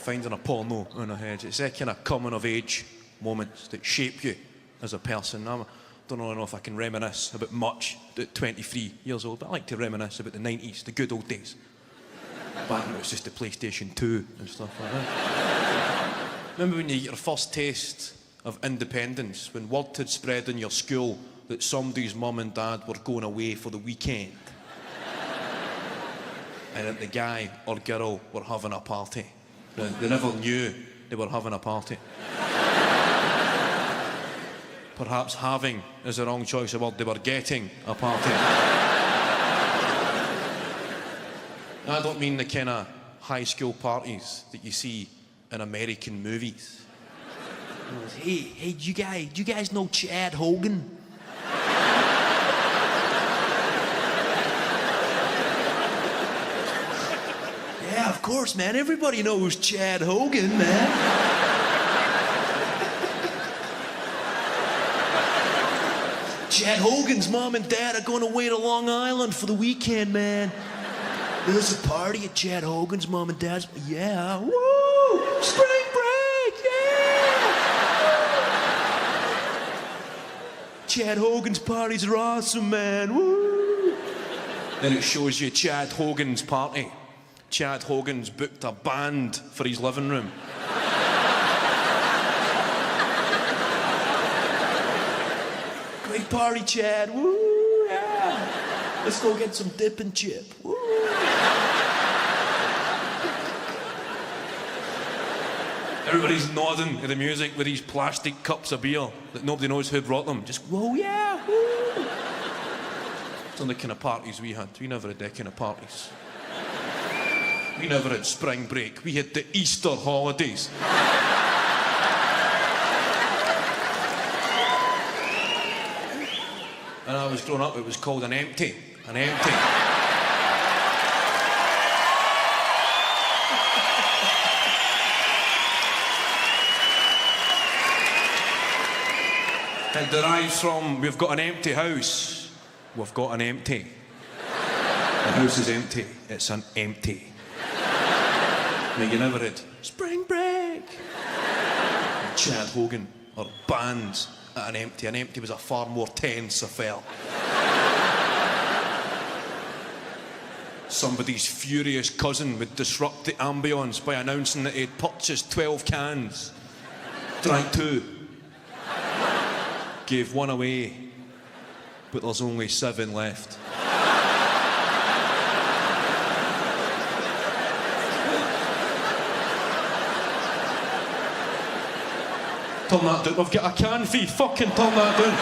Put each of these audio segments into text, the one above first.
finding a porno on her head. It's that kind of coming of age moments that shape you as a person. I don't really know if I can reminisce about much at 23 years old, but I like to reminisce about the 90s, the good old days. Back when it was just the PlayStation 2 and stuff like that. Remember when you get your first taste of independence, when word had spread in your school that somebody's mum and dad were going away for the weekend and that the guy or girl were having a party. They never knew they were having a party. Perhaps having is the wrong choice of word. They were getting a party. I don't mean the kind of high school parties that you see in American movies. Hey, do you guys know Chad Hogan? Yeah, of course, man. Everybody knows Chad Hogan, man. Chad Hogan's mom and dad are going away to Long Island for the weekend, man. There's a party at Chad Hogan's mom and dad's. Yeah, woo! Spring break, yeah! Chad Hogan's parties are awesome, man, woo! Then it shows you Chad Hogan's party. Chad Hogan's booked a band for his living room. Great party, Chad, woo! Yeah! Let's go get some dip and chip, woo! Everybody's nodding to the music with these plastic cups of beer that nobody knows who brought them. Just, whoa, yeah, woo! It's on the kind of parties we had. We never had that kind of parties. We never had spring break. We had the Easter holidays. When I was growing up, it was called an empty. An empty. It derives from, we've got an empty house. We've got an empty. The house is empty. It's an empty. Now, you never had spring break. Chad Hogan or bands at an empty. An empty was a far more tense affair. Somebody's furious cousin would disrupt the ambience by announcing that he'd purchased 12 cans, drank 2, gave 1 away, but there's only 7 left. Turn that down. We've got a can feed. Fucking turn that down.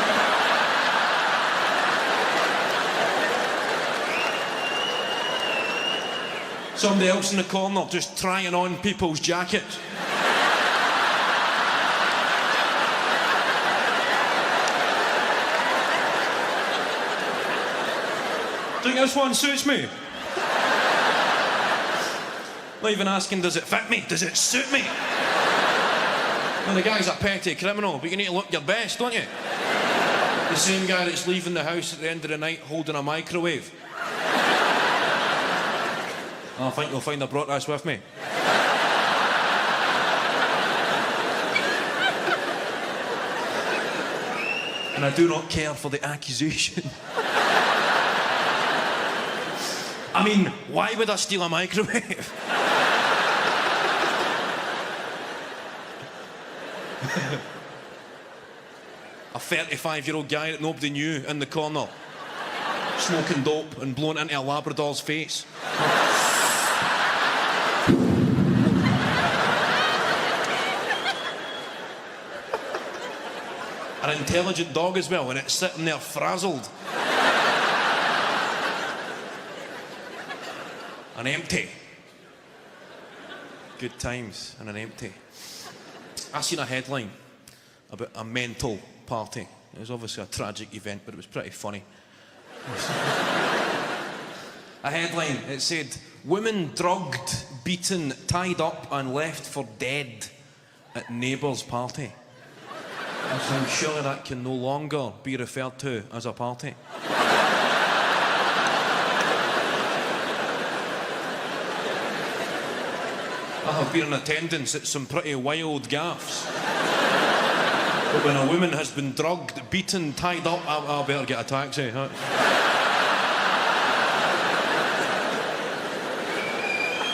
Somebody else in the corner just trying on people's jackets. Think this one suits me? Not even asking, does it fit me? Does it suit me? Well, the guy's a petty criminal, but you need to look your best, don't you? The same guy that's leaving the house at the end of the night holding a microwave. I think you'll find I brought this with me. And I do not care for the accusation. I mean, why would I steal a microwave? A 35-year-old guy that nobody knew in the corner, smoking dope and blowing into a Labrador's face. An intelligent dog as well, and it's sitting there frazzled. An empty. Good times and an empty. I seen a headline about a mental party. It was obviously a tragic event, but it was pretty funny. A headline, it said, "Women drugged, beaten, tied up and left for dead at neighbour's party." So I'm sure that can no longer be referred to as a party. I have been in attendance at some pretty wild gaffes. But when a woman has been drugged, beaten, tied up, I better get a taxi.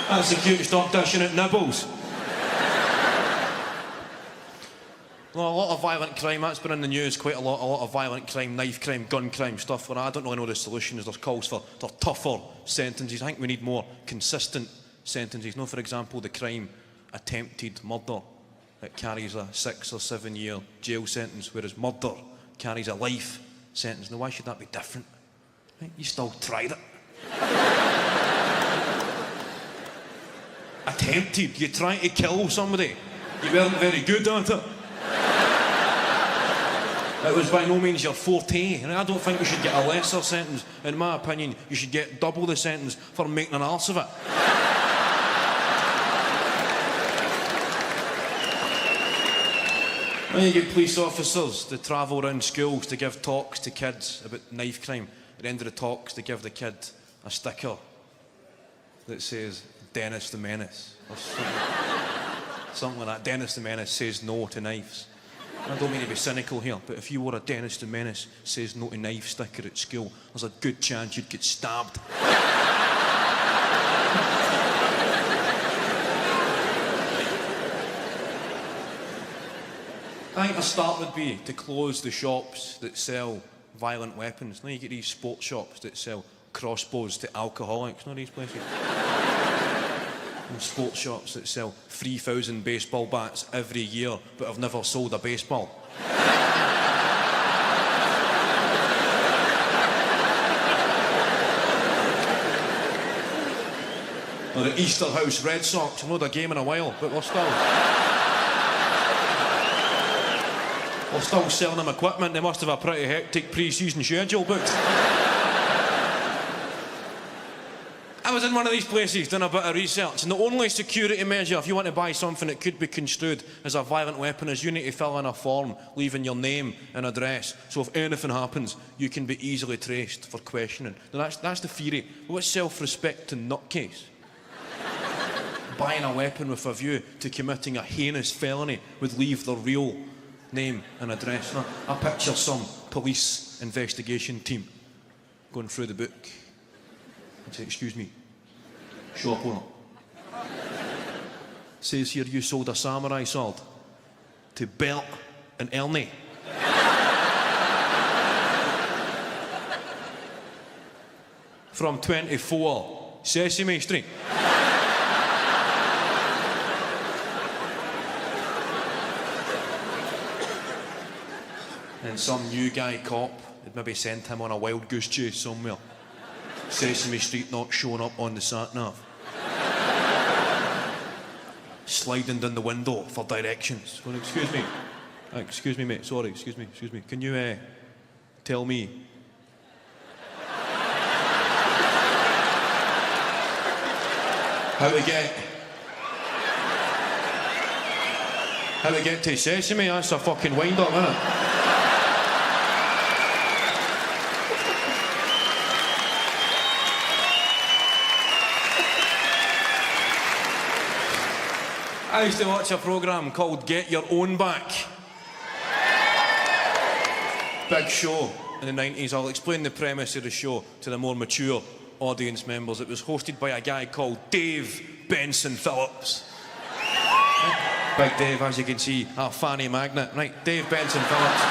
That's the cue to stop dishing at nibbles. Well, a lot of violent crime, that's been in the news quite a lot. A lot of violent crime, knife crime, gun crime, stuff like that. I don't really know the solutions. There's calls for tougher sentences. I think we need more consistent sentences. For example, the crime attempted murder. It carries a 6 or 7 year jail sentence, whereas murder carries a life sentence. Now, why should that be different? Right? You still tried it. Attempted. You tried to kill somebody. You weren't very good at it. It was by no means your forte. And I don't think you should get a lesser sentence. In my opinion, you should get double the sentence for making an arse of it. Then you get police officers to travel around schools to give talks to kids about knife crime. At the end of the talks, they give the kid a sticker that says, Dennis the Menace. Or something like that. Dennis the Menace says no to knives. I don't mean to be cynical here, but if you wore a Dennis the Menace says no to knife sticker at school, there's a good chance you'd get stabbed. I think a start would be to close the shops that sell violent weapons. Now you get these sports shops that sell crossbows to alcoholics, not these places. And sports shops that sell 3,000 baseball bats every year but have never sold a baseball. Or the Easterhouse Red Sox, I've not had a game in a while, but we're still selling them equipment. They must have a pretty hectic pre-season schedule booked. I was in one of these places doing a bit of research, and the only security measure if you want to buy something that could be construed as a violent weapon is you need to fill in a form leaving your name and address, so if anything happens you can be easily traced for questioning. Now that's the theory. What's self-respecting nutcase buying a weapon with a view to committing a heinous felony would leave their real name and address? Now, I picture some police investigation team going through the book and say, excuse me, shop owner. Says here you sold a samurai sword to Bert and Ernie. From 24 Sesame Street. And some new guy cop had maybe sent him on a wild goose chase somewhere. Sesame Street not showing up on the sat-nav. Sliding down the window for directions. Well, excuse me. Excuse me, mate. Sorry, excuse me. Can you tell me? How to get to Sesame? That's a fucking wind-up, isn't it? I used to watch a programme called Get Your Own Back. Big show in the 90s. I'll explain the premise of the show to the more mature audience members. It was hosted by a guy called Dave Benson Phillips. Big Dave, as you can see, a fanny magnet. Right, Dave Benson Phillips.